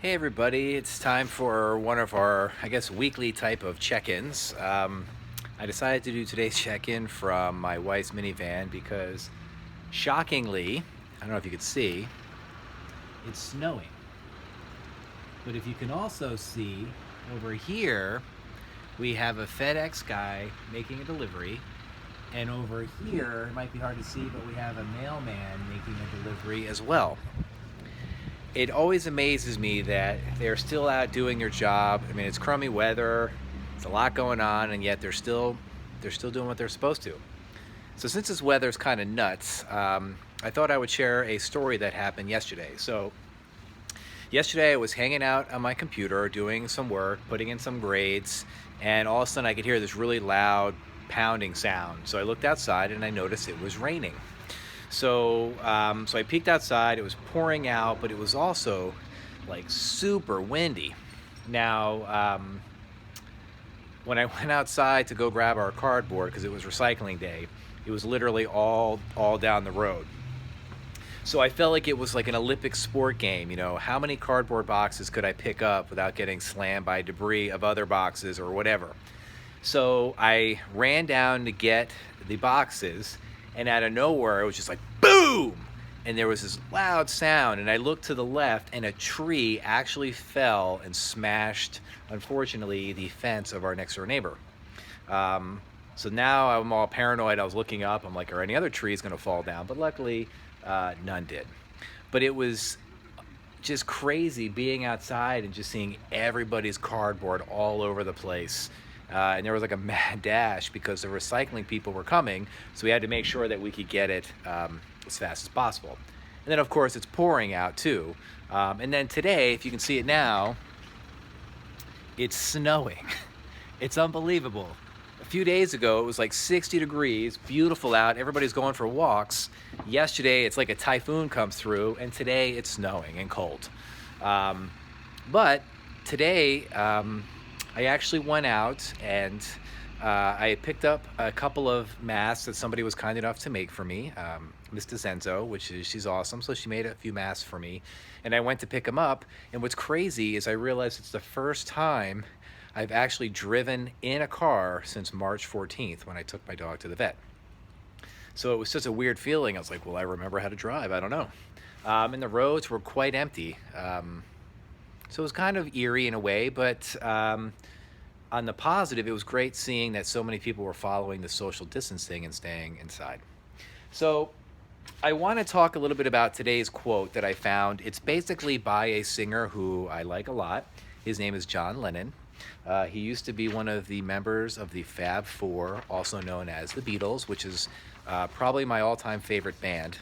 Hey everybody, it's time for one of our, I guess, weekly type of check-ins. I decided to do today's check-in from my wife's minivan because, shockingly, I don't know if you could see, it's snowing. But if you can also see, over here, we have a FedEx guy making a delivery. And over here, it might be hard to see, but we have a mailman making a delivery as well. It always amazes me that they're still out doing their job. I mean, it's crummy weather, it's a lot going on, and yet they're still doing what they're supposed to. So since this weather's kind of nuts, I thought I would share a story that happened yesterday. So yesterday I was hanging out on my computer doing some work, putting in some grades, and all of a sudden I could hear this really loud pounding sound. So I looked outside and I noticed it was raining. So I peeked outside. It was pouring out, but it was also like super windy. Now, when I went outside to go grab our cardboard because it was recycling day, it was literally all down the road. So I felt like it was like an Olympic sport game. You know, how many cardboard boxes could I pick up without getting slammed by debris of other boxes or whatever? So I ran down to get the boxes, and out of nowhere, it was just like boom! And there was this loud sound, and I looked to the left, and a tree actually fell and smashed, unfortunately, the fence of our next door neighbor. So now I'm all paranoid. I was looking up. I'm like, are any other trees going to fall down? But luckily, none did. But it was just crazy being outside and just seeing everybody's cardboard all over the place. And there was like a mad dash because the recycling people were coming, so we had to make sure that we could get it as fast as possible. And then, of course, it's pouring out too. And then today, if you can see it now, it's snowing. It's unbelievable. A few days ago, it was like 60 degrees, beautiful out, everybody's going for walks. Yesterday, it's like a typhoon comes through, and today it's snowing and cold. Um, but today, I actually went out and I picked up a couple of masks that somebody was kind enough to make for me. Miss DeZenzo, she's awesome, so she made a few masks for me, and I went to pick them up. And what's crazy is I realized it's the first time I've actually driven in a car since March 14th when I took my dog to the vet. So it was just a weird feeling. I was like, well, I remember how to drive. I don't know. And the roads were quite empty. So it was kind of eerie in a way, but on the positive, it was great seeing that so many people were following the social distancing and staying inside. So I want to talk a little bit about today's quote that I found. It's basically by a singer who I like a lot. His name is John Lennon. He used to be one of the members of the Fab Four, also known as the Beatles, which is probably my all-time favorite band.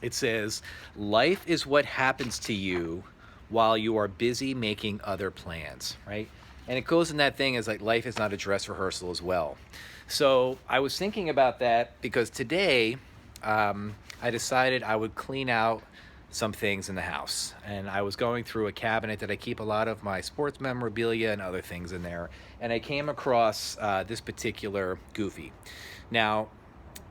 It says, "Life is what happens to you while you are busy making other plans," right? And it goes in that thing as like life is not a dress rehearsal as well. So I was thinking about that because today I decided I would clean out some things in the house. And I was going through a cabinet that I keep a lot of my sports memorabilia and other things in there. And I came across this particular Goofy. Now,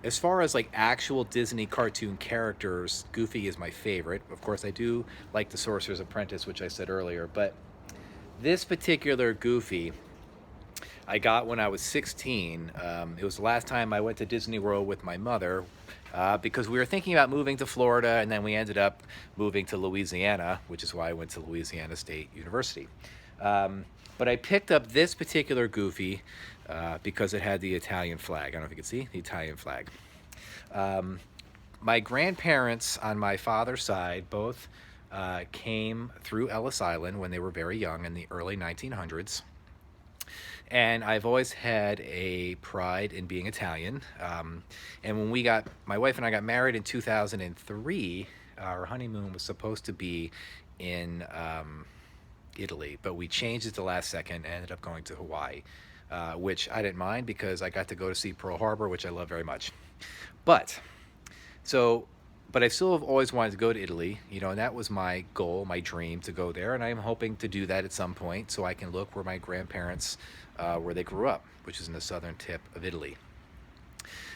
as far as like actual Disney cartoon characters, Goofy is my favorite. Of course, I do like The Sorcerer's Apprentice, which I said earlier, but this particular Goofy I got when I was 16. It was the last time I went to Disney World with my mother because we were thinking about moving to Florida, and then we ended up moving to Louisiana, which is why I went to Louisiana State University. But I picked up this particular Goofy because it had the Italian flag. I don't know if you can see the Italian flag. Um, my grandparents on my father's side both came through Ellis Island when they were very young in the early 1900s. And I've always had a pride in being Italian. And when my wife and I got married in 2003, our honeymoon was supposed to be in Italy, but we changed it the last second and ended up going to Hawaii, which I didn't mind because I got to go to see Pearl Harbor, which I love very much. But so, but I still have always wanted to go to Italy, and that was my goal, my dream to go there. And I'm hoping to do that at some point so I can look where my grandparents, where they grew up, which is in the southern tip of Italy.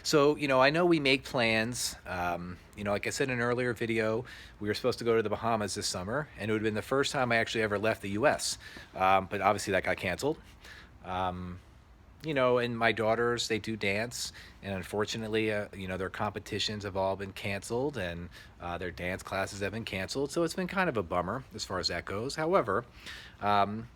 So, I know we make plans. Like I said in an earlier video, we were supposed to go to the Bahamas this summer, and it would have been the first time I actually ever left the US. But obviously that got canceled. Um, and my daughters, they do dance, and unfortunately, their competitions have all been canceled, and their dance classes have been canceled. So it's been kind of a bummer as far as that goes. However, um,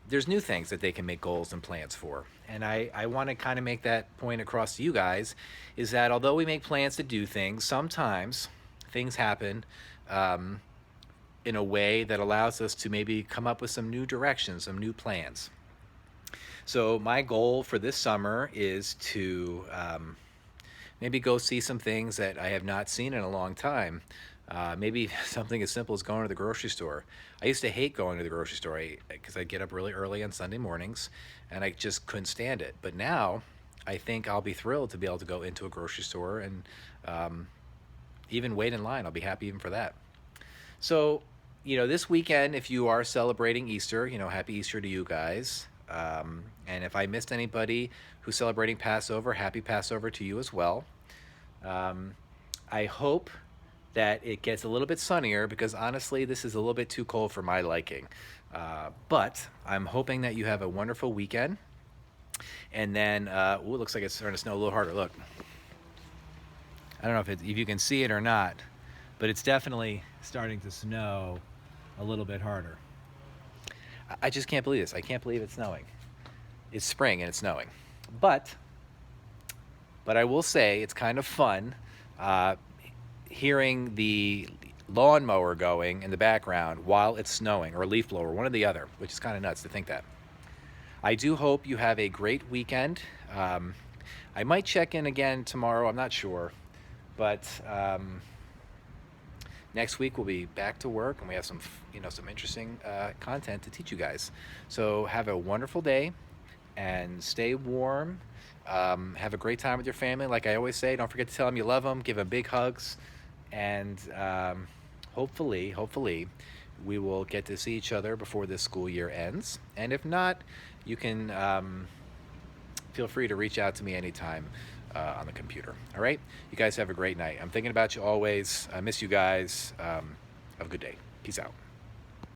there's new things that they can make goals and plans for. And I want to kind of make that point across to you guys is that although we make plans to do things, sometimes things happen um, in a way that allows us to maybe come up with some new directions, some new plans. So my goal for this summer is to maybe go see some things that I have not seen in a long time. Maybe something as simple as going to the grocery store. I used to hate going to the grocery store because I'd get up really early on Sunday mornings and I just couldn't stand it. But now I think I'll be thrilled to be able to go into a grocery store and even wait in line. I'll be happy even for that. So, this weekend, if you are celebrating Easter, happy Easter to you guys. And if I missed anybody who's celebrating Passover, happy Passover to you as well. I hope that it gets a little bit sunnier because honestly, this is a little bit too cold for my liking. But I'm hoping that you have a wonderful weekend. And then, it looks like it's starting to snow a little harder. Look, I don't know if you can see it or not, but it's definitely starting to snow a little bit harder. I just can't believe this. I can't believe it's snowing. It's spring and it's snowing. But I will say it's kind of fun hearing the lawnmower going in the background while it's snowing, or a leaf blower, one or the other, which is kind of nuts to think that. I do hope you have a great weekend. I might check in again tomorrow. I'm not sure. But next week we'll be back to work, and we have some interesting content to teach you guys. So have a wonderful day and stay warm. Have a great time with your family. Like I always say, don't forget to tell them you love them, give them big hugs, and hopefully we will get to see each other before this school year ends. And if not, you can feel free to reach out to me anytime on the computer. All right? You guys have a great night. I'm thinking about you always. I miss you guys. Have a good day. Peace out.